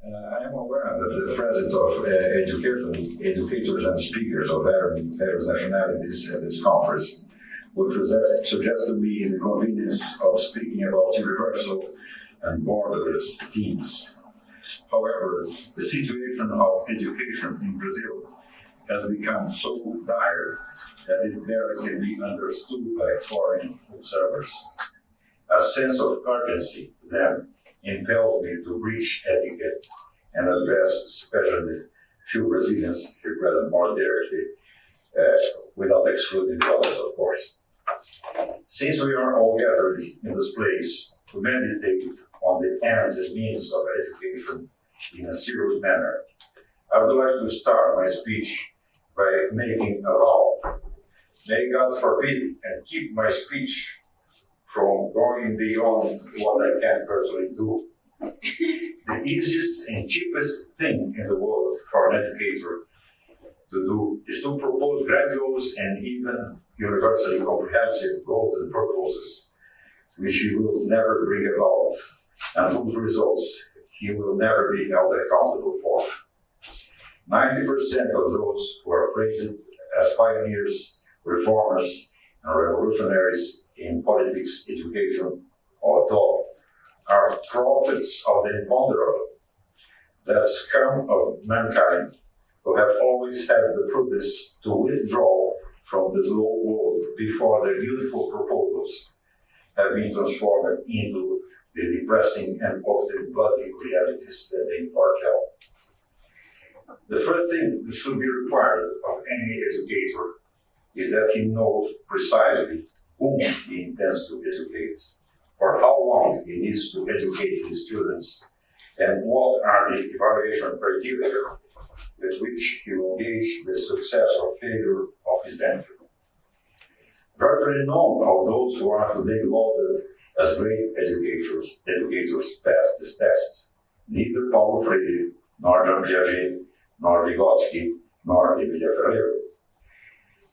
I am aware that the presence of educators and speakers of various nationalities at this conference would suggest to me the convenience of speaking about universal and borderless themes. However, the situation of education in Brazil has become so dire that it barely can be understood by foreign observers. A sense of urgency, then, impels me to breach etiquette and address especially few Brazilians here present more directly, without excluding others, of course. Since we are all gathered in this place to meditate on the ends and means of education in a serious manner, I would like to start my speech by making a vow. May God forbid and keep my speech from going beyond what I can personally do. The easiest and cheapest thing in the world for an educator to do is to propose grandiose and even universally comprehensive goals and purposes, which he will never bring about, and whose results he will never be held accountable for. 90% of those who are praised as pioneers, reformers, and revolutionaries in politics, education, or thought are prophets of the imponderable, that scum of mankind who have always had the prudence to withdraw from this low world before their beautiful proposals have been transformed into the depressing and often bloody realities that they foretell. The first thing that should be required of any educator is that he knows precisely whom he intends to educate, for how long he needs to educate his students, and what are the evaluation criteria with which he will gauge the success or failure of his venture. Virtually none of those who are today lauded as great educators passed this test. Neither Paulo Freire, nor Jean Piaget, nor Vygotsky, nor Emilia Ferreira.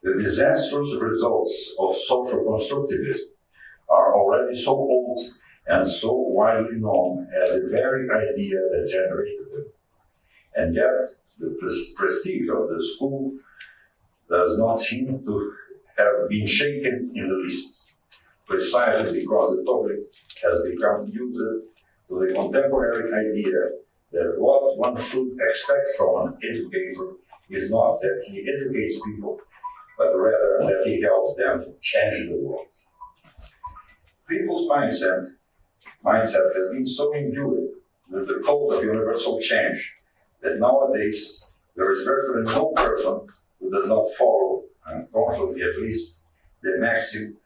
The disastrous results of social constructivism are already so old and so widely known as the very idea that generated them. And yet, the prestige of the school does not seem to have been shaken in the least, precisely because the public has become used to the contemporary idea that what one should expect from an educator is not that he educates people, but rather that he helps them change the world. People's mindset has been so imbued with the cult of universal change that nowadays there is virtually no person who does not follow, unconsciously at least, the maxim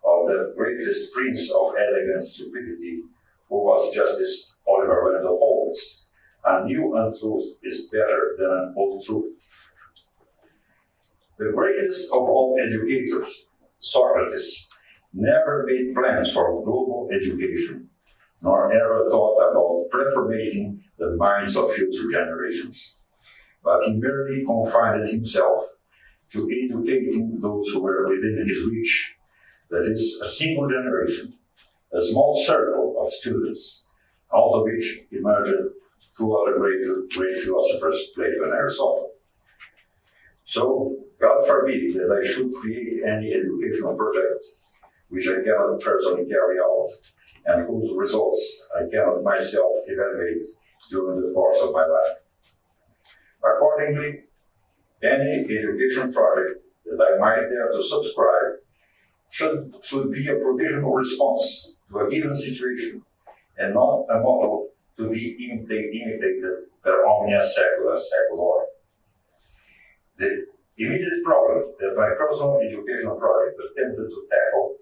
of the greatest prince of elegant stupidity, who was Justice Oliver Wendell Holmes. A new untruth is better than an old truth. The greatest of all educators, Socrates, never made plans for global education, nor ever thought about reformating the minds of future generations. But he merely confined himself to educating those who were within his reach, that is, a single generation, a small circle of students, out of which emerged two other great philosophers, Plato and Aristotle. So, God forbid that I should create any educational project which I cannot personally carry out, and whose results I cannot myself evaluate during the course of my life. Accordingly, any education project that I might dare to subscribe should be a provisional response to a given situation, and not a model to be imitated per omnia secula seculorum. The immediate problem that my personal educational project attempted to tackle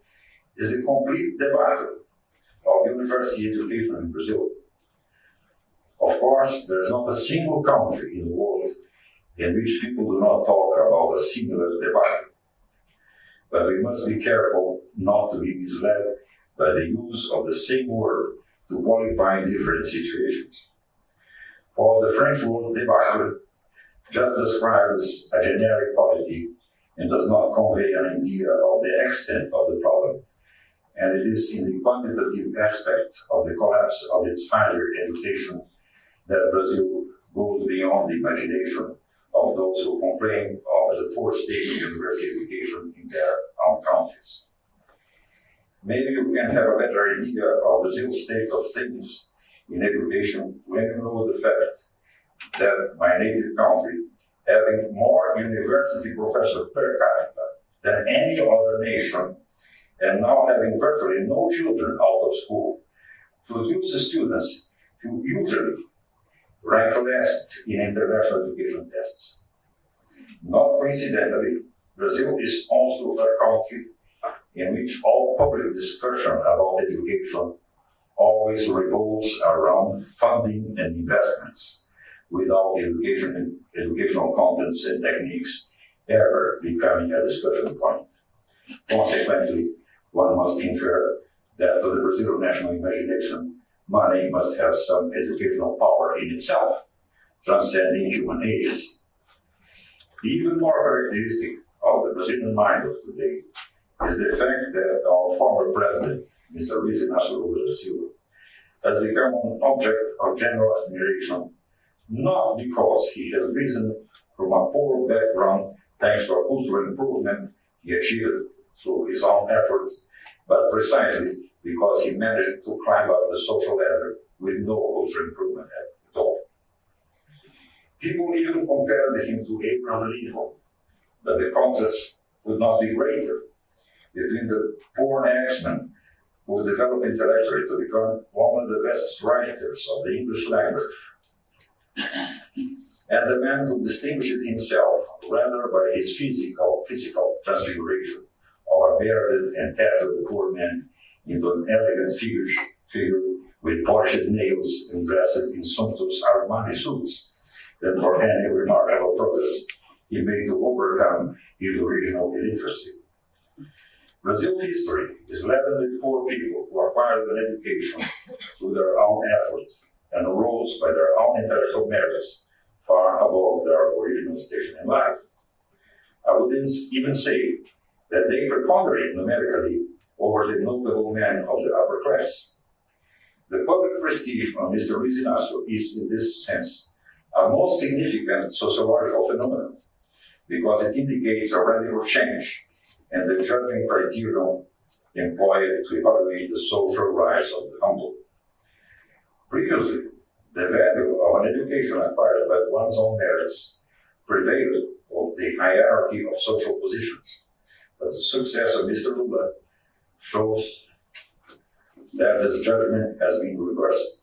is the complete debacle of university education in Brazil. Of course, there is not a single country in the world in which people do not talk about a similar debacle. But we must be careful not to be misled by the use of the same word to qualify different situations. For the French word debacle just describes a generic quality and does not convey an idea of the extent of the problem. And it is in the quantitative aspect of the collapse of its higher education that Brazil goes beyond the imagination of those who complain of the poor state of university education in their own countries. Maybe you can have a better idea of Brazil's state of things in education when you know the fact that my native country, having more university professors per capita than any other nation, and now having virtually no children out of school, produces students who usually rank last in international education tests. Not coincidentally, Brazil is also a country in which all public discussion about education always revolves around funding and investments, without educational contents and techniques ever becoming a discussion point. Consequently, one must infer that to the Brazilian national imagination, money must have some educational power in itself, transcending human ages. Even more characteristic of the Brazilian mind of today is the fact that our former president, Mr. Luiz Inácio Lula da Silva, has become an object of general admiration, not because he has risen from a poor background thanks to a cultural improvement he achieved through his own efforts, but precisely because he managed to climb up the social ladder with no cultural improvement at all. People even compared him to Abraham Lincoln, but the contrast would not be greater between the poor axeman who developed intellectually to become one of the best writers of the English language, and the man who distinguished himself rather by his physical transfiguration of a bearded and tattered poor man into an elegant figure with polished nails and dressed in sumptuous Armani suits, than for any remarkable progress he made to overcome his original illiteracy. Brazil's history is leavened with poor people who acquired an education through their own efforts and rose by their own intellectual merits far above their original station in life. I would even say that they preponderate numerically over the notable men of the upper class. The public prestige of Mr. Luiz Inácio is, in this sense, a most significant sociological phenomenon, because it indicates a radical change in the judging criterion employed to evaluate the social rise of the humble. Previously, the value of an education acquired by one's own merits prevailed over the hierarchy of social positions, but the success of Mr. Lula shows that this judgment has been reversed.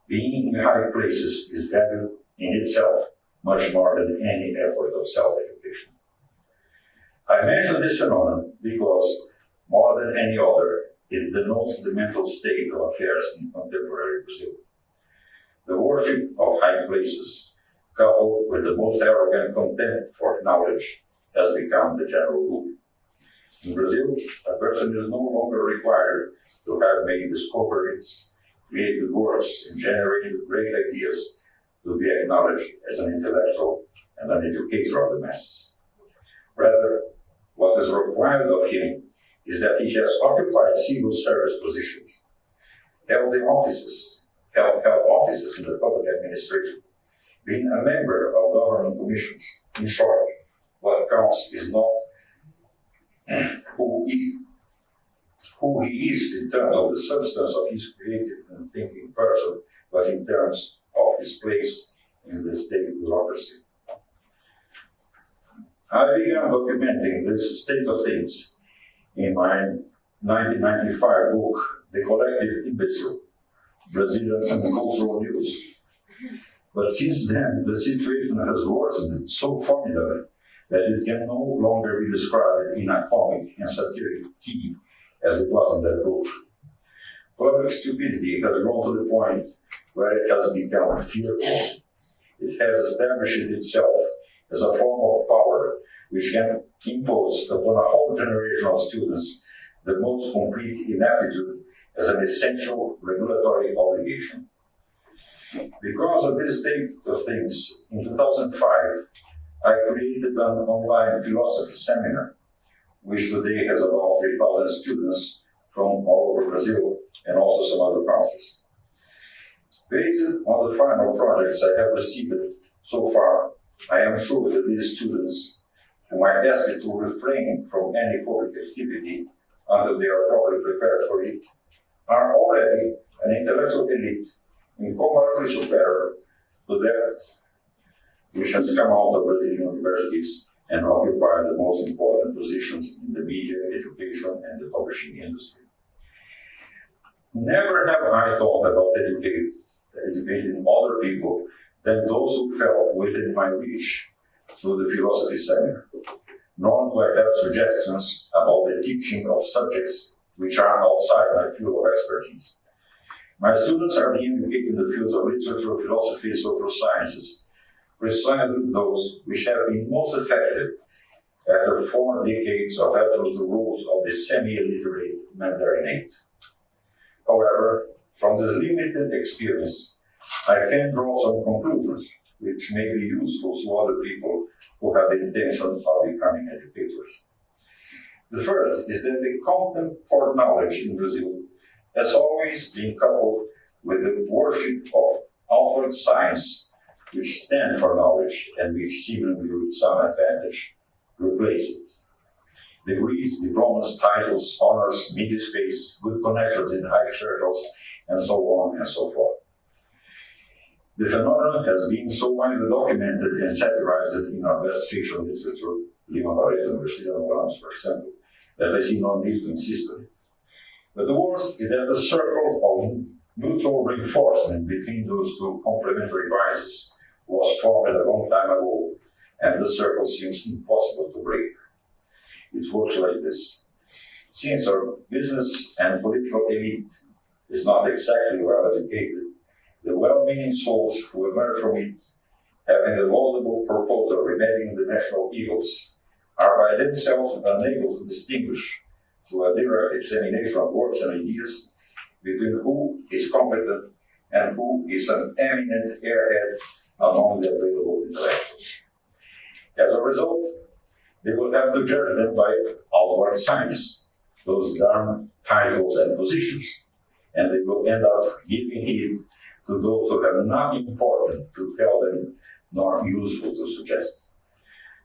Being in high places is valued in itself much more than any effort of self-education. I mention this phenomenon because, more than any other, it denotes the mental state of affairs in contemporary Brazil. The worship of high places, coupled with the most arrogant contempt for knowledge, has become the general rule. In Brazil, a person is no longer required to have made discoveries, created works, and generated great ideas to be acknowledged as an intellectual and an educator of the masses. Rather, what is required of him is that he has occupied civil service positions, held offices in the public administration, been a member of government commissions. In short, what counts is not who he is in terms of the substance of his creative and thinking person, but in terms of his place in the state bureaucracy. I began documenting this state of things in my 1995 book, The Collective Imbecile, Brazilian and Cultural News. But since then, the situation has worsened so formidably that it can no longer be described in a comic and satiric key as it was in that book. Public stupidity has grown to the point where it has become fearful. It has established itself as a form of power which can impose upon a whole generation of students the most complete inaptitude as an essential regulatory obligation. Because of this state of things, in 2005, I created an online philosophy seminar, which today has about 3,000 students from all over Brazil and also some other countries. Based on the final projects I have received so far, I am sure that these students, whom I ask to refrain from any public activity until they are properly prepared for it, are already an intellectual elite incomparably superior to that which has come out of Brazilian universities and occupied the most important positions in the media, education, and the publishing industry. Never have I thought about educating other people than those who fell within my reach through the philosophy seminar, nor do I have suggestions about the teaching of subjects which are outside my field of expertise. My students are being educated in the fields of literature, philosophy, social sciences, precisely those which have been most effective after 4 decades of absolute rules of the semi-illiterate Mandarinate. However, from this limited experience, I can draw some conclusions which may be useful to other people who have the intention of becoming educators. The first is that the contempt for knowledge in Brazil has always been coupled with the worship of outward science, which stand for knowledge and which, seemingly with some advantage, replace it. Degrees, diplomas, titles, honors, media space, good connections in high circles, and so on and so forth. The phenomenon has been so widely documented and satirized in our best fiction literature, Lima Barreto, University of Ramos, for example, that I see no need to insist on it. But the worst is that the circle of mutual reinforcement between those two complementary vices was formed a long time ago, and the circle seems impossible to break. It works like this. Since our business and political elite is not exactly well educated, the well-meaning souls who emerge from it, having the laudable purpose of remedying the national evils, are by themselves unable to distinguish, through a direct examination of words and ideas, between who is competent and who is an eminent airhead among the available intellectuals. As a result, they will have to judge them by outward signs, those darn titles and positions, and they will end up giving heed to those who have nothing important to tell them nor useful to suggest.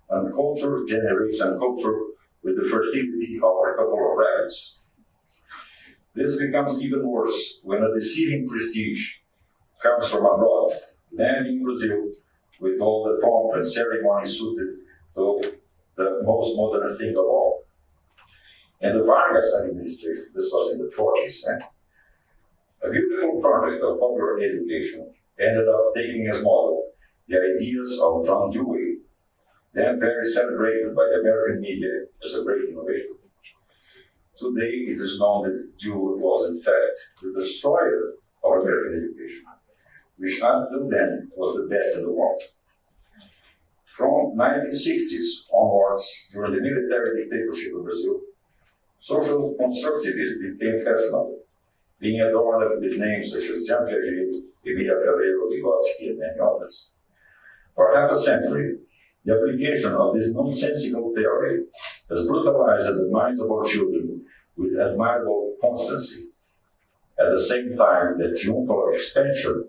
And culture generates unculture with the fertility of a couple of rabbits. This becomes even worse when a deceiving prestige comes from abroad, landing in Brazil with all the pomp and ceremony suited to the most modern thing of all. In the Vargas administration, this was in the 40s, a beautiful project of popular education ended up taking as model the ideas of John Dewey, then very celebrated by the American media as a great innovator. Today, it is known that Dewey was, in fact, the destroyer of American education, which until then was the best in the world. From 1960s onwards, during the military dictatorship of Brazil, social constructivism became fashionable, being adorned with names such as Jean Piaget, Emília Ferreira, Vygotsky, and many others. For half a century, the application of this nonsensical theory has brutalized the minds of our children with admirable constancy. At the same time, the triumphal expansion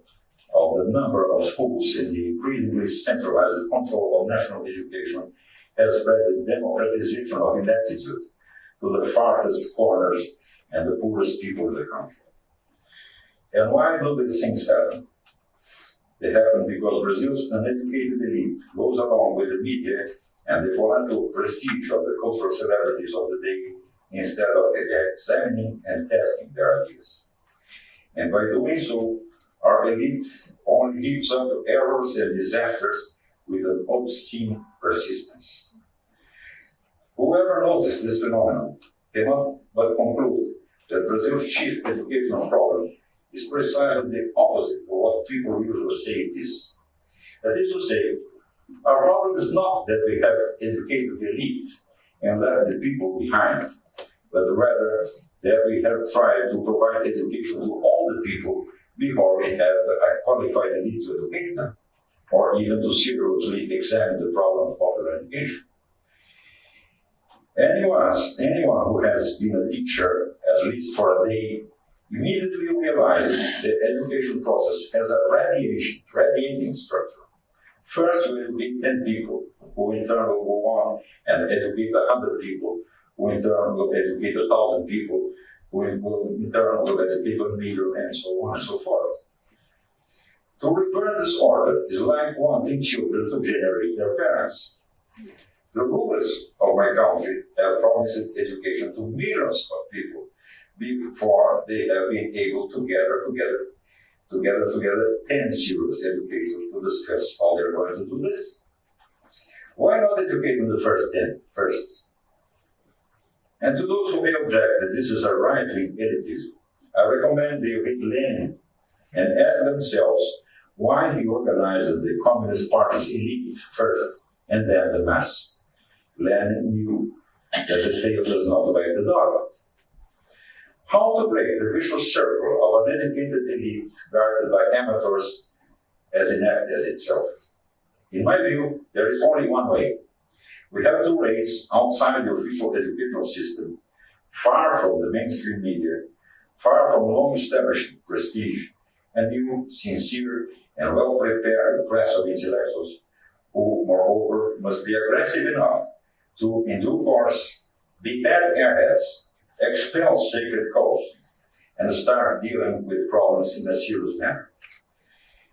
of the number of schools in the increasingly centralized control of national education has spread the democratization of ineptitude to the farthest corners and the poorest people in the country. And why do these things happen? They happen because Brazil's uneducated elite goes along with the media and the volatile prestige of the cultural celebrities of the day instead of examining and testing their ideas. And by doing so, our elite only gives up errors and disasters with an obscene persistence. Whoever noticed this phenomenon cannot but conclude that Brazil's chief educational problem is precisely the opposite of what people usually say it is. That is to say, our problem is not that we have educated the elite and left the people behind, but rather that we have tried to provide education to all the people before we have a qualified elite to educate them, or even to seriously examine the problem of popular education. Anyone who has been a teacher, at least for a day, immediately realized the education process as a radiating structure. First, you educate 10 people, who in turn will go on and educate 100 people, who in turn will educate 1,000 people, who in turn will educate 1 million, and so on and so forth. To reverse this order is like wanting children to generate their parents. The rulers of my country have promised education to millions of people before they have been able to gather together 10 serious educators to discuss how they're going to do this. Why not educate the first 10 first? And to those who may object that this is a right-wing elitism, I recommend they read Lenin and ask themselves why he organized the Communist Party's elite first and then the mass. Lenin knew that the tail does not wag the dog. How to break the vicious circle of an educated elite guarded by amateurs as inept as itself? In my view, there is only one way. We have to raise, outside the official educational system, far from the mainstream media, far from long-established prestige, a new, sincere, and well-prepared class of intellectuals who, moreover, must be aggressive enough to, in due course, be bad airheads, expel sacred cows, and start dealing with problems in a serious manner.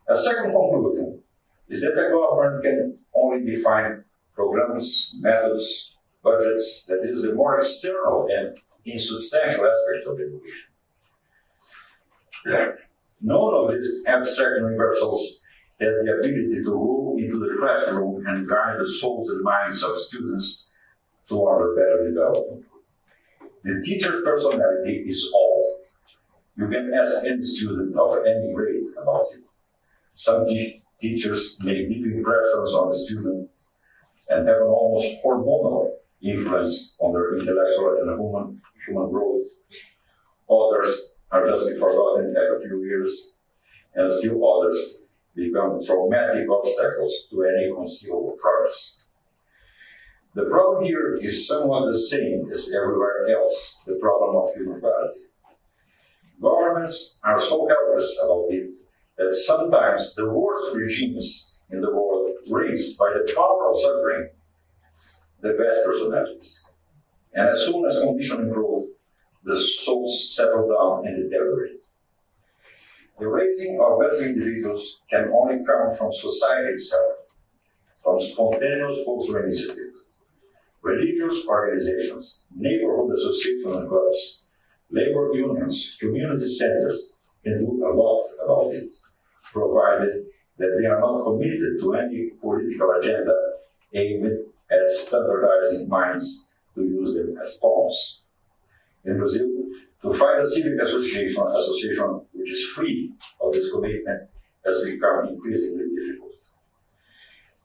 A second conclusion is that the government can only define programs, methods, budgets, that is the more external and insubstantial aspect of education. None of these abstract universals has the ability to go into the classroom and guide the souls and minds of students toward better development. The teacher's personality is all. You can ask any student of any grade about it. Some teachers make deep impressions on the student and have an almost hormonal influence on their intellectual and human growth. Others are justly forgotten after a few years, and still others become traumatic obstacles to any conceivable progress. The problem here is somewhat the same as everywhere else, the problem of human quality. Governments are so helpless about it that sometimes the worst regimes in the world raised by the power of suffering the best personalities. And as soon as conditions improve, the souls settle down and deteriorate. The raising of better individuals can only come from society itself, from spontaneous cultural initiatives. Religious organizations, neighborhood associations and clubs, labor unions, community centers can do a lot about it, provided that they are not committed to any political agenda aimed at standardizing minds to use them as pawns. In Brazil, to find a civic association which is free of this commitment has become increasingly difficult.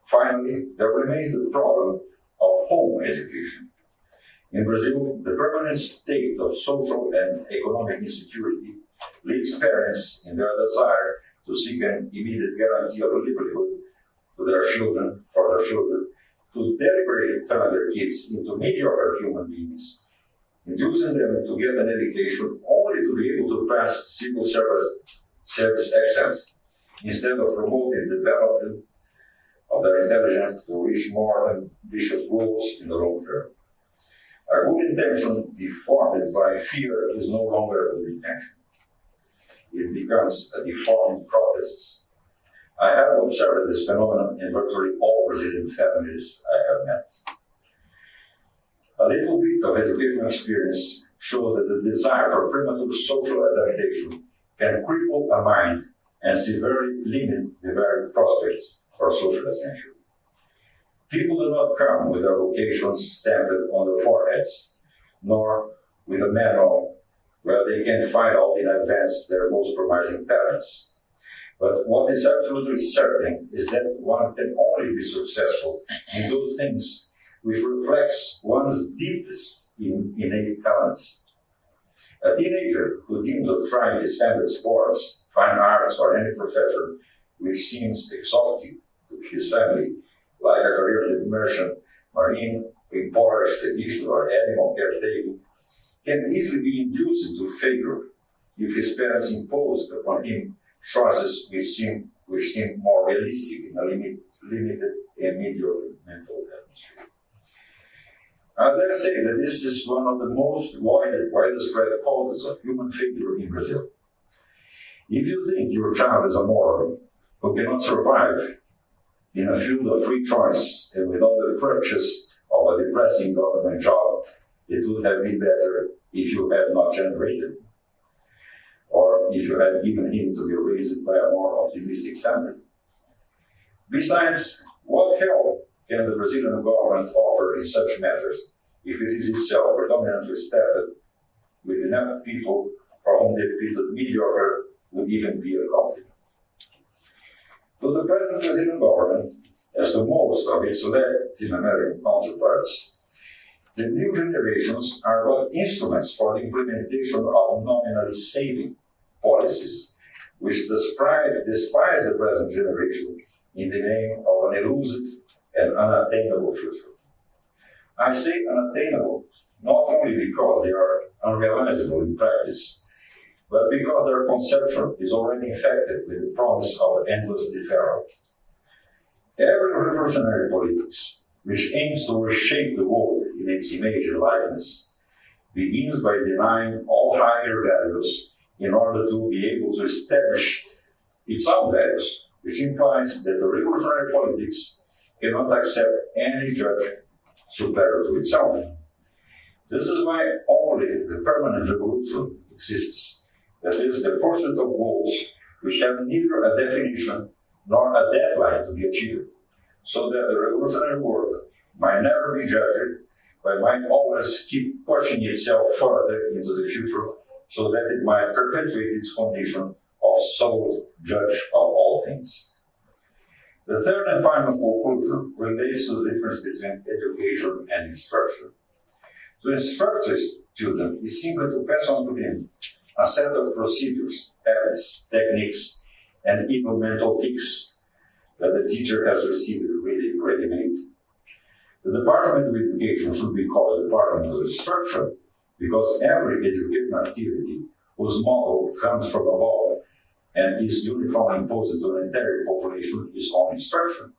Finally, there remains the problem of home education. In Brazil, the permanent state of social and economic insecurity leads parents in their desire to seek an immediate guarantee of a livelihood for their children, to deliberately turn their kids into mediocre human beings, inducing them to get an education only to be able to pass civil service exams, instead of promoting the development of their intelligence to reach more ambitious goals in the long term. A good intention deformed by fear is no longer a good intention. It becomes a deformed protest. I have observed this phenomenon in virtually all Brazilian families I have met. A little bit of educational experience shows that the desire for premature social adaptation can cripple a mind and severely limit the very prospects for social ascension. People do not come with their vocations stamped on their foreheads, nor with a manual where they can find out in advance their most promising talents. But what is absolutely certain is that one can only be successful in those things which reflects one's deepest innate talents. A teenager who dreams of trying his hand at sports, fine arts, or any profession which seems exotic to his family, like a career in immersion, marine, polar expedition, or animal caretaking, can easily be induced into failure if his parents imposed upon him choices which seem more realistic in a limited and mediocre mental atmosphere. I dare say that this is one of the most widespread causes of human failure in Brazil. If you think your child is a moron who cannot survive in a field of free choice and without the crutches of a depressing government job, it would have been better if you had not generated him, or if you had given him to be raised by a more optimistic family. Besides, what help can the Brazilian government offer in such matters if it is itself predominantly staffed with enough people for whom the epithet mediocre would even be a compliment? To the present Brazilian government, as to most of its Latin American counterparts, the new generations are but instruments for the implementation of nominally saving policies, which despise the present generation in the name of an elusive and unattainable future. I say unattainable not only because they are unrealizable in practice, but because their conception is already infected with the promise of endless deferral. Every revolutionary politics, which aims to reshape the world in its image and likeness, begins by denying all higher values in order to be able to establish its own values, which implies that the revolutionary politics cannot accept any judge superior to itself. This is why only the permanent revolution exists, that is, the pursuit of goals which have neither a definition nor a deadline to be achieved, so that the revolutionary work might never be judged, but might always keep pushing itself further into the future, so that it might perpetuate its condition of sole judge of all things. The third and final conclusion relates to the difference between education and instruction. To instruct a student is simply to pass on to him a set of procedures, habits, techniques, and even mental tics that the teacher has received ready-made. The Department of Education should be called the Department of Instruction, because every educational activity whose model comes from above and is uniformly imposed to an entire population is called instruction.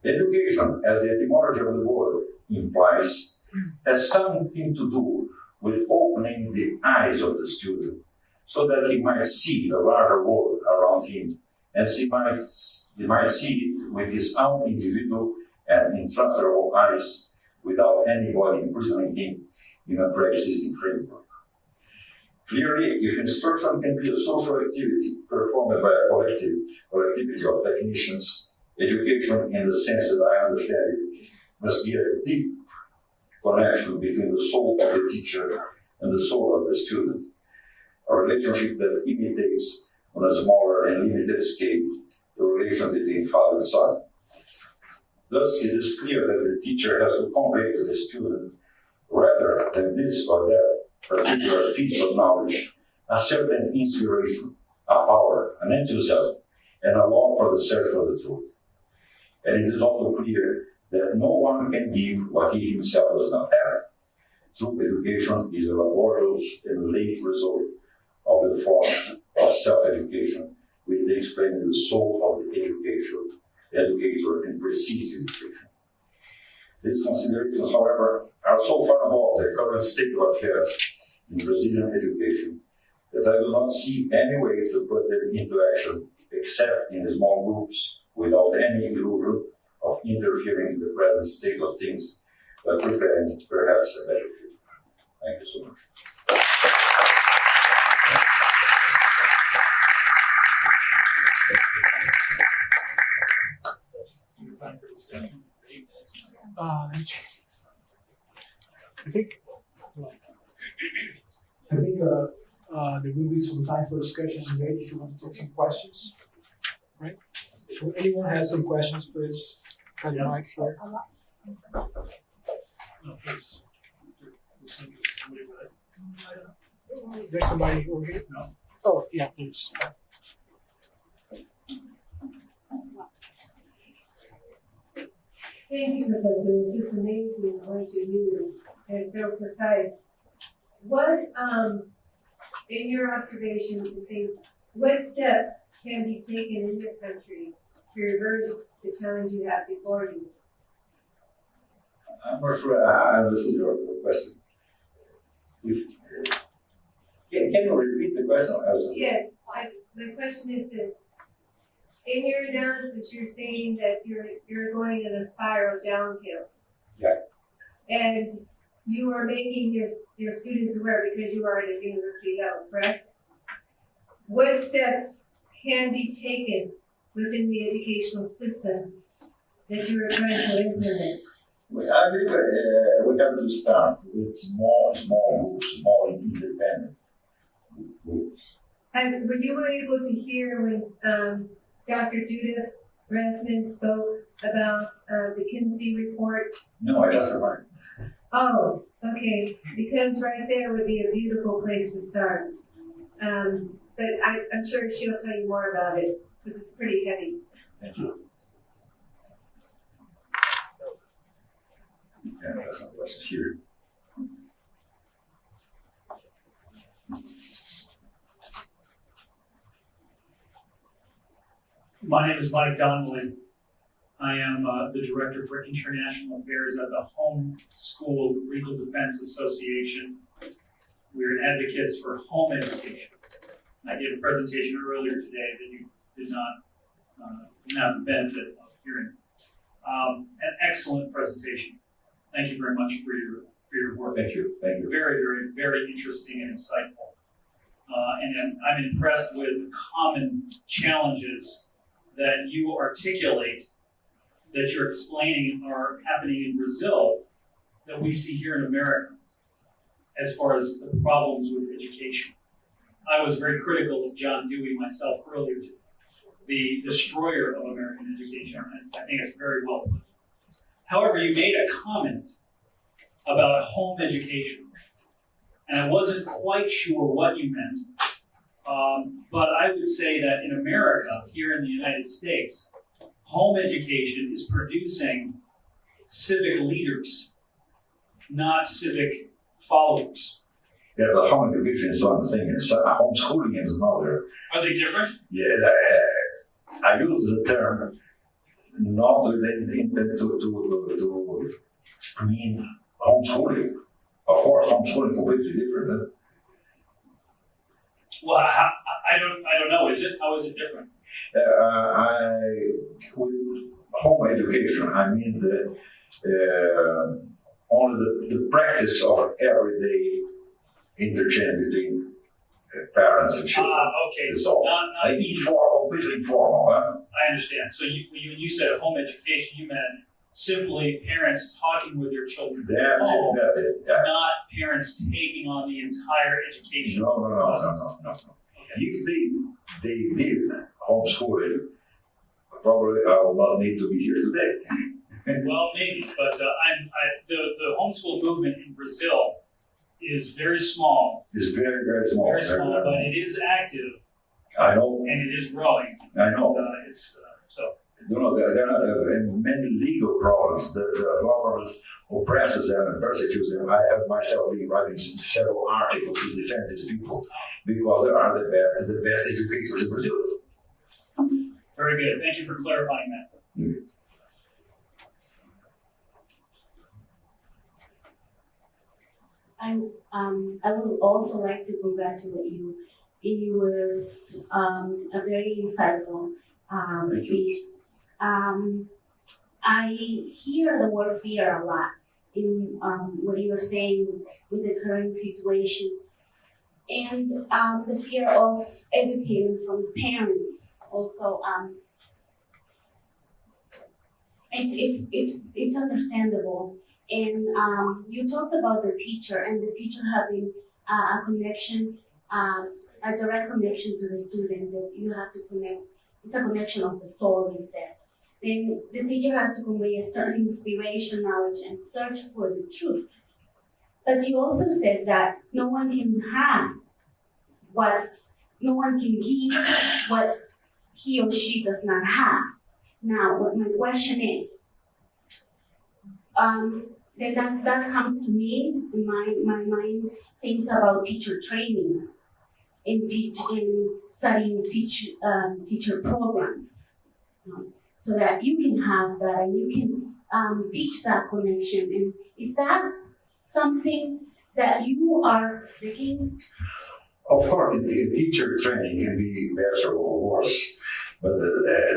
Education, as the etymology of the word implies, has something to do with opening the eyes of the student so that he might see the larger world around him, and he might see it with his own individual and intransferable eyes without anybody imprisoning him in a pre-existing framework. Clearly, if instruction can be a social activity performed by a collectivity of technicians, education, in the sense that I understand it, must be a deep connection between the soul of the teacher and the soul of the student, a relationship that imitates, on a smaller and limited scale, the relation between father and son. Thus, it is clear that the teacher has to convey to the student, rather than this or that particular piece of knowledge, a certain inspiration, a power, an enthusiasm, and a love for the search for the truth. And it is also clear that no one can give what he himself does not have. True education is a laborious and late result of the form of self-education, which explains the soul of the educator and precedes education. These considerations, however, are so far above the current state of affairs in Brazilian education that I do not see any way to put them into action except in small groups without any illusion of interfering in the present state of things, but preparing perhaps a better future. Thank you so much. I think there will be some time for discussion today if you want to take some questions. Right? If anyone has some questions, please have your mic here. There's somebody over here? No. Oh, yeah, please. Thank you, Professor. It's just amazing what you use, and it's so precise. What in your observations and things, what steps can be taken in your country to reverse the challenge you have before you? I'm not sure I understood your question. Can you repeat the question? Yes, my question is this. In your analysis, you're saying that you're going in a spiral downhill. Yeah. And you are making your students aware because you are at a university level, correct? What steps can be taken within the educational system that you are trying to implement? I believe we have to start with small groups, small independent groups. And were you able to hear when Dr. Judith Resman spoke about the Kinsey report? No, I just arrived. Oh, okay, because right there would be a beautiful place to start. But I'm sure she'll tell you more about it, because it's pretty heavy. Thank you. Yeah, that's not what's here. My name is Mike Donnelly. I am the Director for International Affairs at the Homeschool Legal Defense Association. We're advocates for home education. I gave a presentation earlier today that you did not have the benefit of hearing. An excellent presentation. Thank you very much for your work. Thank you. Thank you. Very, very, very interesting and insightful. And I'm impressed with the common challenges that you articulate, that you're explaining are happening in Brazil, that we see here in America, as far as the problems with education. I was very critical of John Dewey myself earlier today, the destroyer of American education. I think it's very well put. However, you made a comment about home education, and I wasn't quite sure what you meant, but I would say that in America, here in the United States, home education is producing civic leaders, not civic followers. Yeah, but home education is one thing, and homeschooling is another. Are they different? Yeah, I use the term not related to mean homeschooling. Of course, homeschooling is completely different. Well, I don't know. Is it? How is it different? With home education, I mean only the practice of everyday interchange between parents and children. Okay. It's all Not completely informal. Huh? I understand. So you said home education, you meant simply parents talking with their children. That's it. Yeah. Not parents taking on the entire education. No. Okay. If they did homeschooling, probably I will not need to be here today. Well, maybe, but the homeschool movement in Brazil is very small. It's very, very small. Very small, but it is active. I know. And it is growing. I know. So. You know, there are many legal problems. The government oppresses them and persecutes them. I have myself been writing several articles to defend these people because they are the best educators in Brazil. Very good. Thank you for clarifying that. Mm-hmm. I would also like to congratulate you. It was a very insightful speech. I hear the word fear a lot in what you were saying with the current situation, and the fear of educating from parents also. It's understandable. And you talked about the teacher and the teacher having a connection, a direct connection to the student that you have to connect. It's a connection of the soul, you said. Then the teacher has to convey a certain inspiration, knowledge, and search for the truth. But you also said that no one can give what he or she does not have. Now, what my question is, then that comes to me, my mind thinks about teacher training. in studying teacher programs, so that you can have that and you can teach that connection. And is that something that you are seeking? Of course, the teacher training can be better or worse, but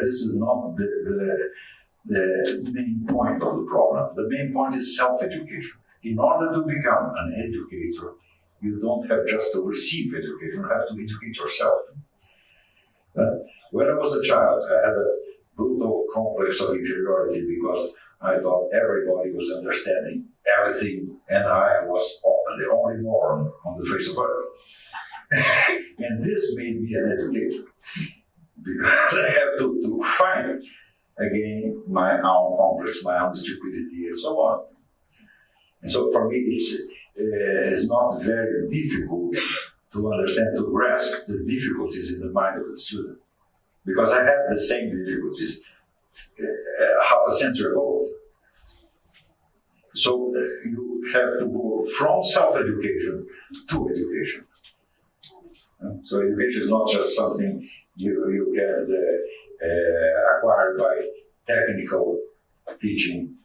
this is not the main point of the problem. The main point is self-education. In order to become an educator, you don't have just to receive education, you have to educate yourself. When I was a child, I had a brutal complex of inferiority because I thought everybody was understanding everything and I was the only moron on the face of earth. And this made me an educator because I have to fight again my own complex, my own stupidity, and so on. And so for me, it's not very difficult to understand, to grasp the difficulties in the mind of the student, because I had the same difficulties half a century ago. So you have to go from self-education to education. So education is not just something you get acquired by technical teaching.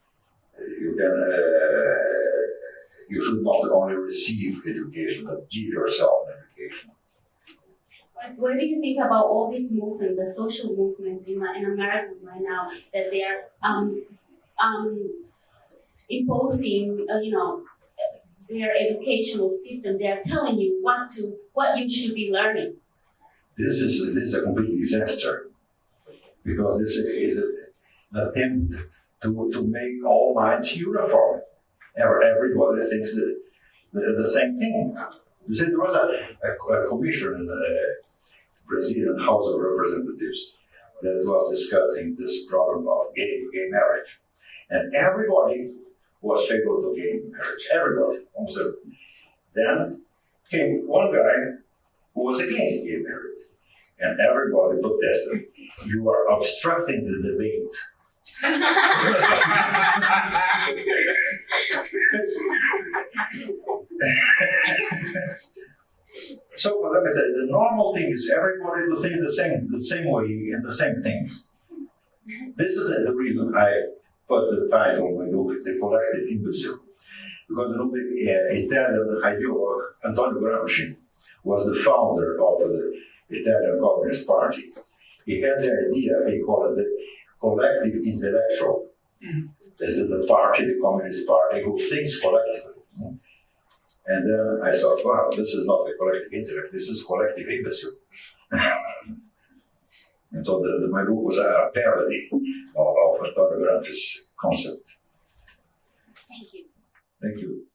You should not only receive education, but give yourself an education. What do you think about all these movements, the social movements in America right now, that they are imposing, their educational system? They are telling you what you should be learning. This is a complete disaster, because this is an attempt to make all minds uniform. Everybody thinks the same thing. You see, there was a commission in the Brazilian House of Representatives that was discussing this problem of gay marriage. And everybody was favorable to gay marriage. Everybody, almost everybody. Then came one guy who was against gay marriage. And everybody protested. You are obstructing the debate. So, let me say, the normal thing is everybody to think the same way and the same things. This is the reason I put the title of my book, The Collective Imbecile. Because the Italian ideologue Antonio Gramsci was the founder of the Italian Communist Party. He had the idea, he called it the collective intellectual. This is the party, the Communist Party, who thinks collectively. And then I thought, wow, this is not a collective intellect, this is collective imbecile. And so my book was a parody of Antonio Gramsci's concept. Thank you. Thank you.